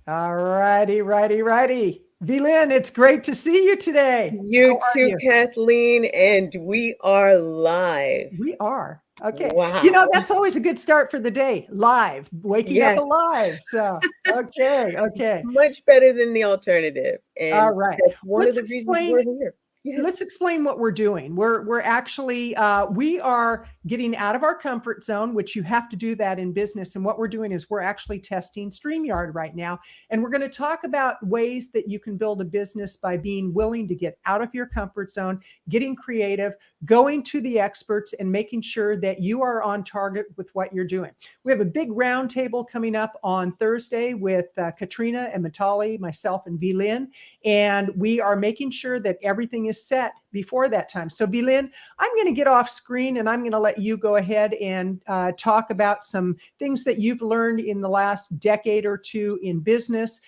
All righty, righty, righty. Vlyn, it's great to see you today. How You are too, you? Kathleen, and we are live. We are. Okay. Wow. That's always a good start for the day. Live, waking up Yes, alive. So, okay, okay. much better than the alternative. All And right. that's one of Let's the reasons we're explain here. let's Yes. explain what we're doing. We're actually we are getting out of our comfort zone, which you have to do that in business. And what we're doing is we're actually testing StreamYard right now, and we're going to talk about ways that you can build a business by being willing to get out of your comfort zone, getting creative, going to the experts, and making sure that you are on target with what you're doing. We have a big roundtable coming up on Thursday with Katrina and Matali, myself, and Vlyn, and we are making sure that everything is set before that time. So, Vlyn, I'm going to get off screen and I'm going to let you go ahead and talk about some things that you've learned in the last decade or two in business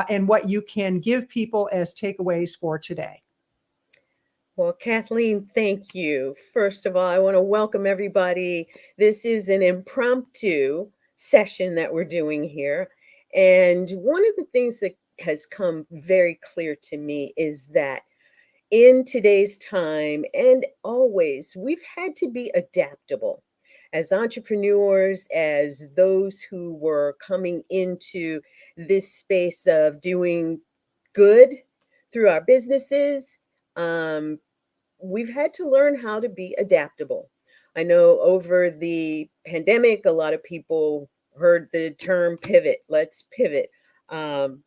and what you can give people as takeaways for today. Well, Kathleen, thank you. First of all, I want to welcome everybody. This is an impromptu session that we're doing here. And one of the things that has come very clear to me is that in today's time and always, we've had to be adaptable as entrepreneurs, as those who were coming into this space of doing good through our businesses. Um, we've had to learn how to be adaptable. I know over the pandemic, a lot of people heard the term pivot. Let's pivot. Um,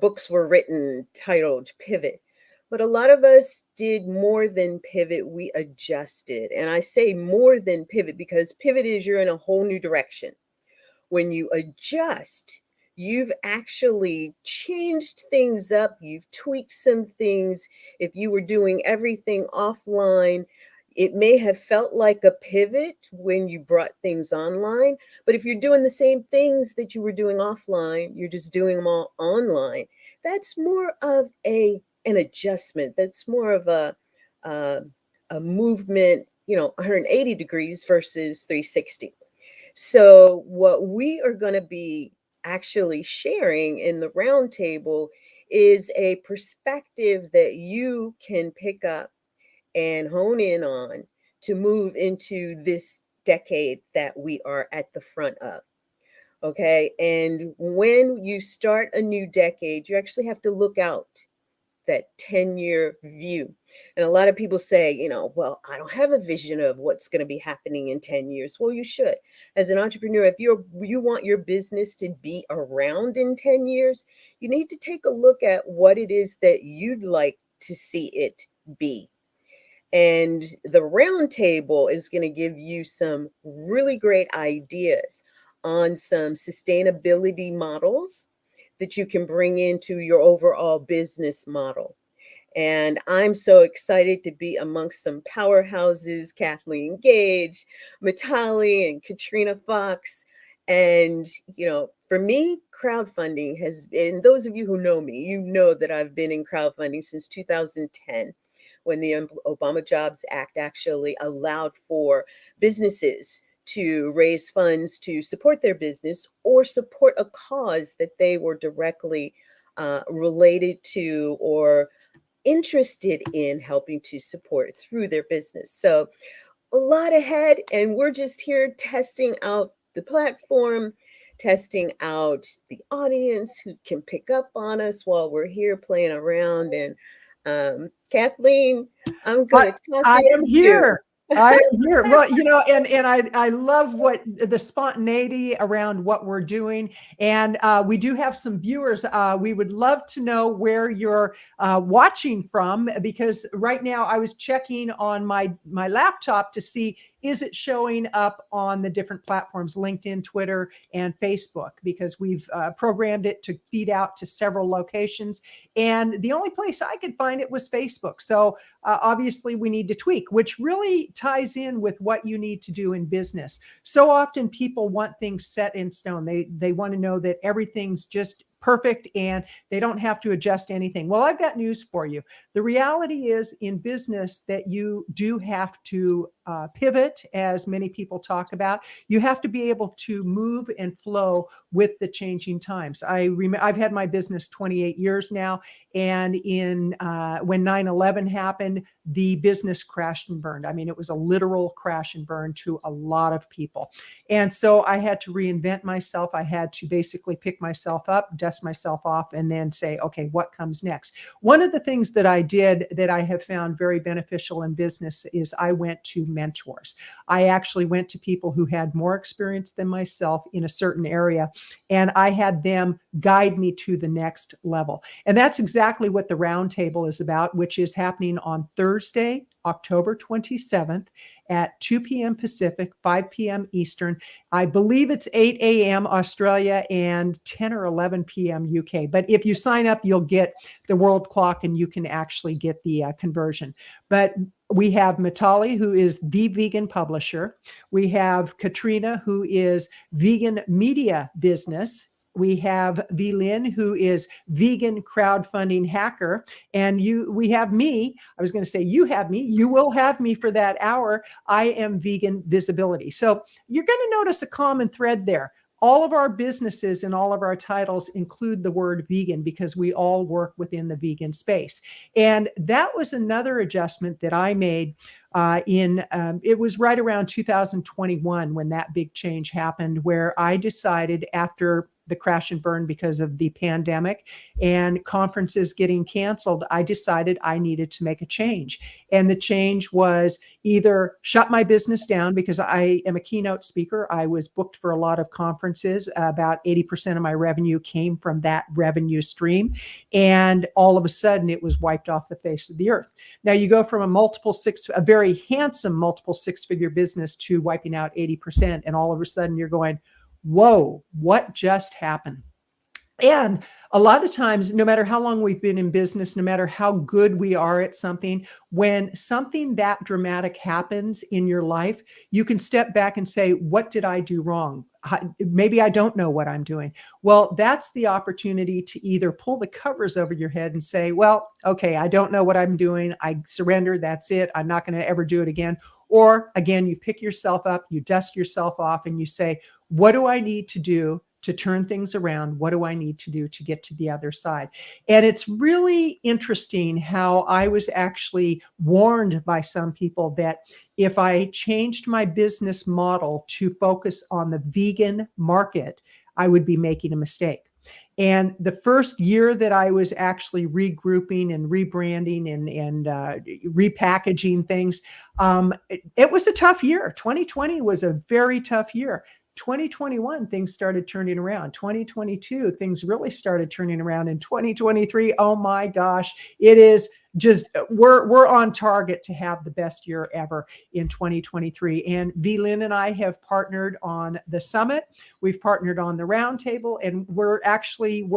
books were written titled Pivot. But a lot of us did more than pivot, we adjusted. And I say more than pivot because pivot is you're in a whole new direction. When you adjust, you've actually changed things up, you've tweaked some things. If you were doing everything offline, it may have felt like a pivot when you brought things online, but if you're doing the same things that you were doing offline, you're just doing them all online. That's more of an adjustment. That's more of uh, a movement, 180 degrees versus 360. So, what we are going to be actually sharing in the roundtable is a perspective that you can pick up and hone in on to move into this decade that we are at the front of. Okay. And when you start a new decade, you actually have to look out that 10-year view. And a lot of people say, well, I don't have a vision of what's going to be happening in 10 years. Well, you should. As an entrepreneur, if you want your business to be around in 10 years, you need to take a look at what it is that you'd like to see it be. And the roundtable is going to give you some really great ideas on some sustainability models that you can bring into your overall business model. And I'm so excited to be amongst some powerhouses, Kathleen Gage, Matali, and Katrina Fox. And, for me, crowdfunding has been, those of you who know me, you know that I've been in crowdfunding since 2010 when the Obama Jobs Act actually allowed for businesses to raise funds to support their business or support a cause that they were directly related to or interested in helping to support through their business. So, a lot ahead, and we're just here testing out the platform, testing out the audience who can pick up on us while we're here playing around. And Kathleen, I'm going I, to toss I it am to you. here. I am here. Well, and I love what the spontaneity around what we're doing. And we do have some viewers. We would love to know where you're watching from, because right now I was checking on my laptop to see, is it showing up on the different platforms, LinkedIn, Twitter, and Facebook, because we've programmed it to feed out to several locations. And the only place I could find it was Facebook. So obviously we need to tweak, which really ties in with what you need to do in business. So often people want things set in stone. They want to know that everything's just perfect and they don't have to adjust anything. Well, I've got news for you. The reality is in business that you do have to pivot, as many people talk about. You have to be able to move and flow with the changing times. I've had my business 28 years now, and when 9/11 happened, the business crashed and burned. I mean, it was a literal crash and burn to a lot of people. And so I had to reinvent myself. I had to basically pick myself up, dust myself off, and then say, okay, what comes next? One of the things that I did that I have found very beneficial in business is I went to mentors. I actually went to people who had more experience than myself in a certain area, and I had them guide me to the next level. And that's exactly what the roundtable is about, which is happening on Thursday, October 27th at 2 p.m. Pacific, 5 p.m. Eastern. I believe it's 8 a.m. Australia and 10 or 11 p.m. UK. But if you sign up, you'll get the world clock and you can actually get the conversion. But we have Mitali, who is the vegan publisher. We have Katrina, who is vegan media business. We have V-Lyn, who is vegan crowdfunding hacker. And we have me. I was going to say, you have me. You will have me for that hour. I am vegan visibility. So you're going to notice a common thread there. All of our businesses and all of our titles include the word vegan because we all work within the vegan space. And that was another adjustment that I made it was right around 2021 when that big change happened, where I decided, after the crash and burn because of the pandemic and conferences getting canceled, I decided I needed to make a change. And the change was either shut my business down, because I am a keynote speaker. I was booked for a lot of conferences. About 80% of my revenue came from that revenue stream. And all of a sudden it was wiped off the face of the earth. Now you go from a very handsome multiple six-figure business to wiping out 80%. And all of a sudden you're going, whoa, what just happened? And a lot of times, no matter how long we've been in business, no matter how good we are at something, when something that dramatic happens in your life, you can step back and say, what did I do wrong? Maybe I don't know what I'm doing. Well, that's the opportunity to either pull the covers over your head and say, well, okay, I don't know what I'm doing. I surrender. That's it. I'm not going to ever do it again. Or again, you pick yourself up, you dust yourself off, and you say, what do I need to do to turn things around? What do I need to do to get to the other side? And it's really interesting how I was actually warned by some people that if I changed my business model to focus on the vegan market, I would be making a mistake. And the first year that I was actually regrouping and rebranding and repackaging things, it was a tough year. 2020 was a very tough year. 2021, things started turning around. 2022, things really started turning around. In 2023, oh my gosh, it is just, we're on target to have the best year ever in 2023. And V-Lyn and I have partnered on the summit. We've partnered on the roundtable, and we're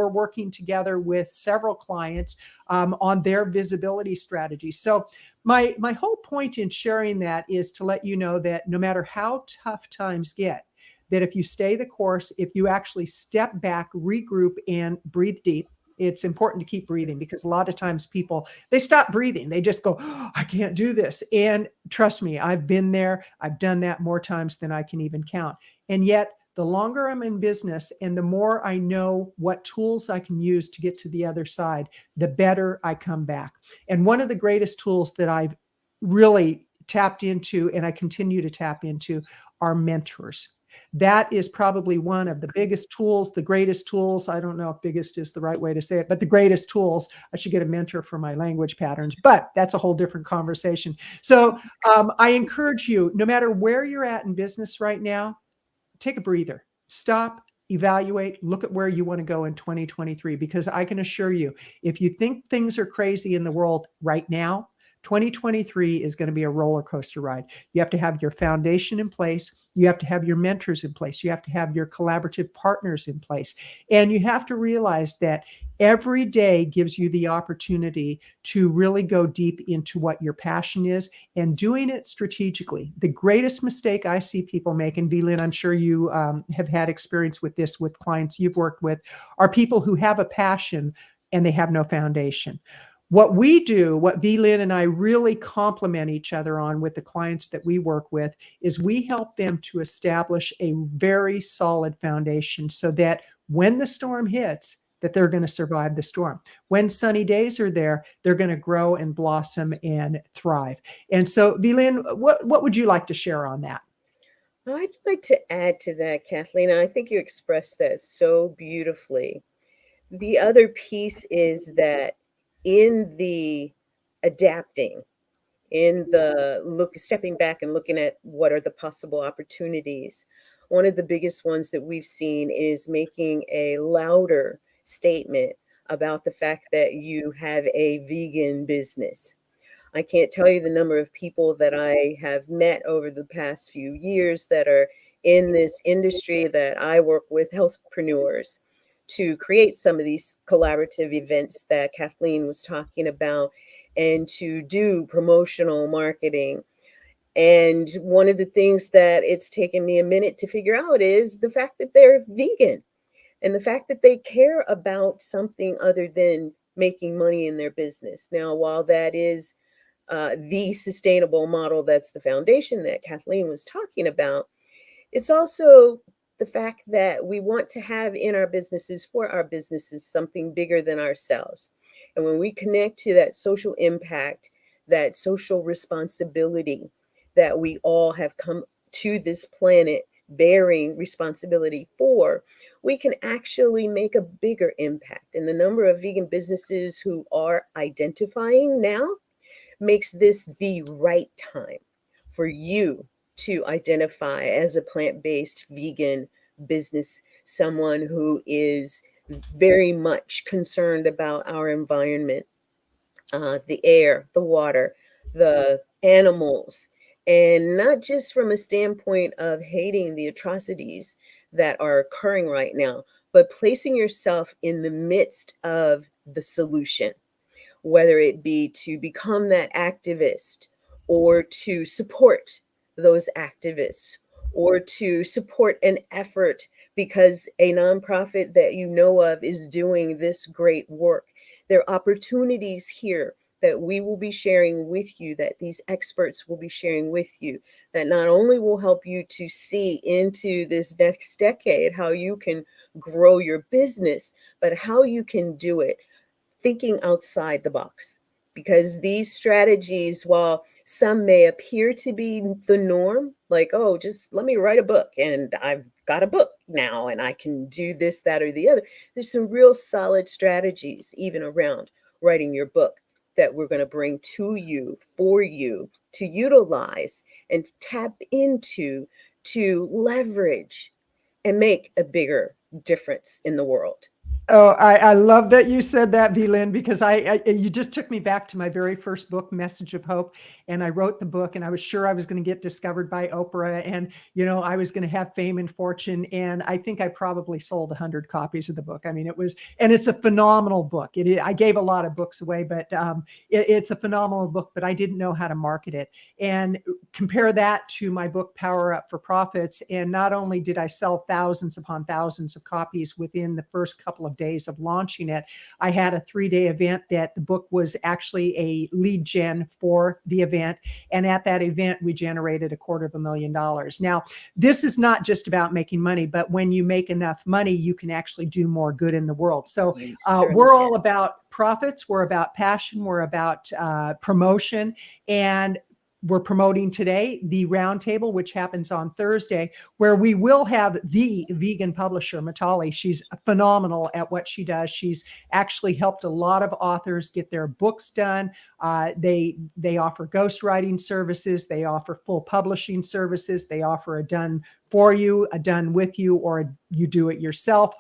working together with several clients on their visibility strategy. So my whole point in sharing that is to let you know that no matter how tough times get, that if you stay the course, if you actually step back, regroup, and breathe deep. It's important to keep breathing, because a lot of times people, they stop breathing. They just go, oh, I can't do this. And trust me, I've been there. I've done that more times than I can even count. And yet, the longer I'm in business and the more I know what tools I can use to get to the other side, the better I come back. And one of the greatest tools that I've really tapped into, and I continue to tap into, are mentors. That is probably one of the biggest tools, the greatest tools. I don't know if biggest is the right way to say it, but the greatest tools. I should get a mentor for my language patterns, but that's a whole different conversation. So I encourage you, no matter where you're at in business right now, take a breather, stop, evaluate, look at where you want to go in 2023, because I can assure you, if you think things are crazy in the world right now, 2023 is going to be a roller coaster ride. You have to have your foundation in place. You have to have your mentors in place. You have to have your collaborative partners in place. And you have to realize that every day gives you the opportunity to really go deep into what your passion is, and doing it strategically. The greatest mistake I see people make, and V-Lyn, I'm sure you have had experience with this with clients you've worked with, are people who have a passion and they have no foundation. what we do, what V-Lyn and I really complement each other on with the clients that we work with, is we help them to establish a very solid foundation so that when the storm hits, that they're going to survive the storm. When sunny days are there, they're going to grow and blossom and thrive. And so, V-Lyn, what would you like to share on that? I'd like to add to that, Kathleen, and I think you expressed that so beautifully. The other piece is that in the adapting, in the stepping back and looking at what are the possible opportunities, one of the biggest ones that we've seen is making a louder statement about the fact that you have a vegan business. I can't tell you the number of people that I have met over the past few years that are in this industry that I work with, healthpreneurs, to create some of these collaborative events that Kathleen was talking about and to do promotional marketing. And one of the things that it's taken me a minute to figure out is the fact that they're vegan and the fact that they care about something other than making money in their business. Now, while that is the sustainable model, that's the foundation that Kathleen was talking about, it's also the fact that we want to have in our businesses, for our businesses, something bigger than ourselves. And when we connect to that social impact, that social responsibility that we all have come to this planet bearing responsibility for, we can actually make a bigger impact. And the number of vegan businesses who are identifying now makes this the right time for you to identify as a plant-based vegan business, someone who is very much concerned about our environment, the air, the water, the animals, and not just from a standpoint of hating the atrocities that are occurring right now, but placing yourself in the midst of the solution, whether it be to become that activist or to support those activists or to support an effort because a nonprofit that you know of is doing this great work. There are opportunities here that we will be sharing with you, that these experts will be sharing with you, that not only will help you to see into this next decade how you can grow your business, but how you can do it thinking outside the box. Because these strategies, while some may appear to be the norm, like, oh, just let me write a book and I've got a book now and I can do this, that, or the other. There's some real solid strategies even around writing your book that we're going to bring to you, for you to utilize and tap into, to leverage and make a bigger difference in the world. Oh, I love that you said that, V-Lyn, because you just took me back to my very first book, Message of Hope. And I wrote the book and I was sure I was going to get discovered by Oprah and, I was going to have fame and fortune. And I think I probably sold 100 copies of the book. I mean, it's a phenomenal book. I gave a lot of books away, but it's a phenomenal book, but I didn't know how to market it. And compare that to my book, Power Up for Profits. And not only did I sell thousands upon thousands of copies within the first couple of days of launching it, I had a 3-day event that the book was actually a lead gen for the event. And at that event, we generated $250,000. Now, this is not just about making money, but when you make enough money, you can actually do more good in the world. So we're all about profits. We're about passion. We're about promotion. And we're promoting today the roundtable, which happens on Thursday, where we will have the vegan publisher, Mitali. She's phenomenal at what she does. She's actually helped a lot of authors get their books done. They offer ghostwriting services. They offer full publishing services. They offer a done for you, a done with you, or you do it yourself.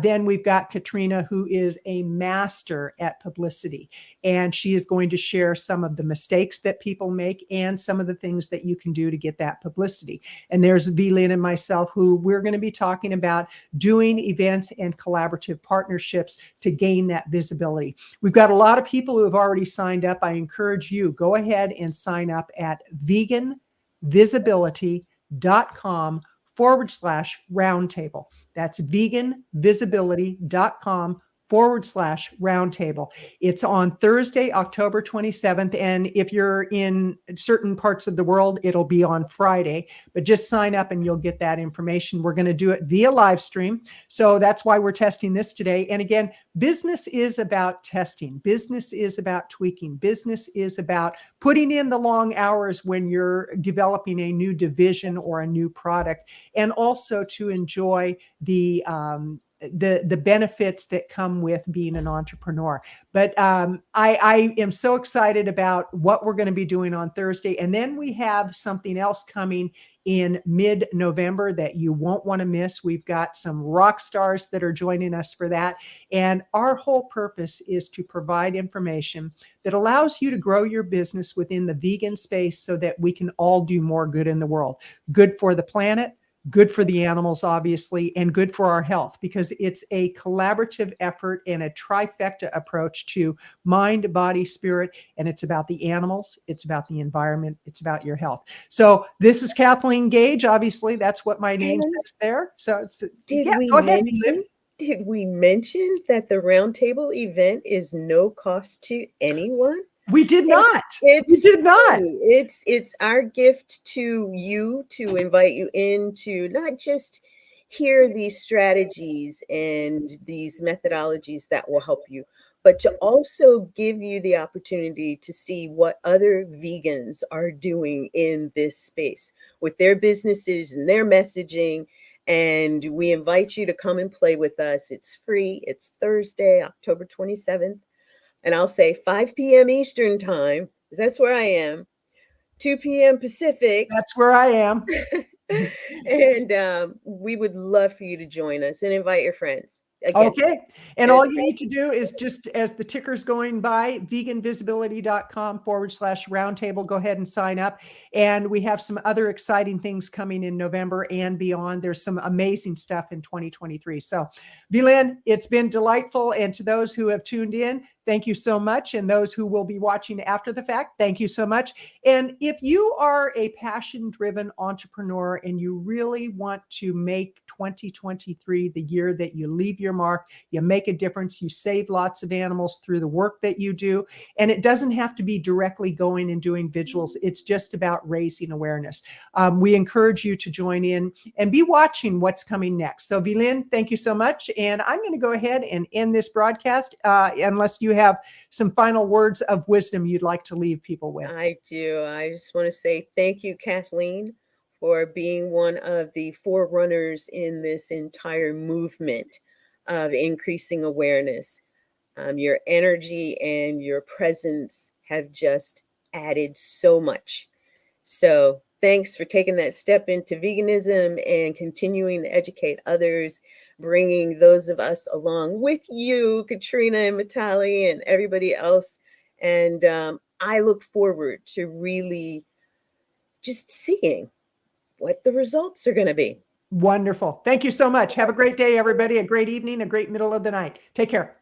Then we've got Katrina, who is a master at publicity, and she is going to share some of the mistakes that people make and some of the things that you can do to get that publicity. And there's V-Lyn and myself, who we're going to be talking about doing events and collaborative partnerships to gain that visibility. We've got a lot of people who have already signed up. I encourage you, go ahead and sign up at veganvisibility.com/roundtable. That's veganvisibility.com roundtable. It's on Thursday, October 27th. And if you're in certain parts of the world, it'll be on Friday. But just sign up and you'll get that information. We're going to do it via live stream. So that's why we're testing this today. And again, business is about testing. Business is about tweaking. Business is about putting in the long hours when you're developing a new division or a new product, and also to enjoy the benefits that come with being an entrepreneur. But I am so excited about what we're going to be doing on Thursday. And then we have something else coming in mid-November that you won't want to miss. We've got some rock stars that are joining us for that. And our whole purpose is to provide information that allows you to grow your business within the vegan space so that we can all do more good in the world. Good for the planet, good for the animals, obviously, and good for our health, because it's a collaborative effort and a trifecta approach to mind, body, spirit. And it's about the animals, it's about the environment, it's about your health. So this is Kathleen Gage. Obviously, that's what my name says there. So it's, go ahead. Did we mention that the roundtable event is no cost to anyone? We did not. We did not. It's our gift to you, to invite you in to not just hear these strategies and these methodologies that will help you, but to also give you the opportunity to see what other vegans are doing in this space with their businesses and their messaging. And we invite you to come and play with us. It's free. It's Thursday, October 27th. And I'll say 5 p.m. Eastern time, because that's where I am, 2 p.m. Pacific. That's where I am. And we would love for you to join us and invite your friends. Again, okay. And all you need to do is, just as the ticker's going by, veganvisibility.com/roundtable, go ahead and sign up. And we have some other exciting things coming in November and beyond. There's some amazing stuff in 2023. So, Vilain, it's been delightful. And to those who have tuned in, thank you so much. And those who will be watching after the fact, thank you so much. And if you are a passion-driven entrepreneur and you really want to make 2023 the year that you leave your mark, you make a difference, you save lots of animals through the work that you do, and it doesn't have to be directly going and doing visuals. It's just about raising awareness. We encourage you to join in and be watching what's coming next. So, Vilain, thank you so much. And I'm going to go ahead and end this broadcast unless you have some final words of wisdom you'd like to leave people with. I do. I just want to say thank you, Kathleen, for being one of the forerunners in this entire movement of increasing awareness. Your energy and your presence have just added so much. So thanks for taking that step into veganism and continuing to educate others, bringing those of us along with you, Katrina and Mitali and everybody else. And I look forward to really just seeing what the results are going to be. Wonderful. Thank you so much. Have a great day, everybody. A great evening, a great middle of the night. Take care.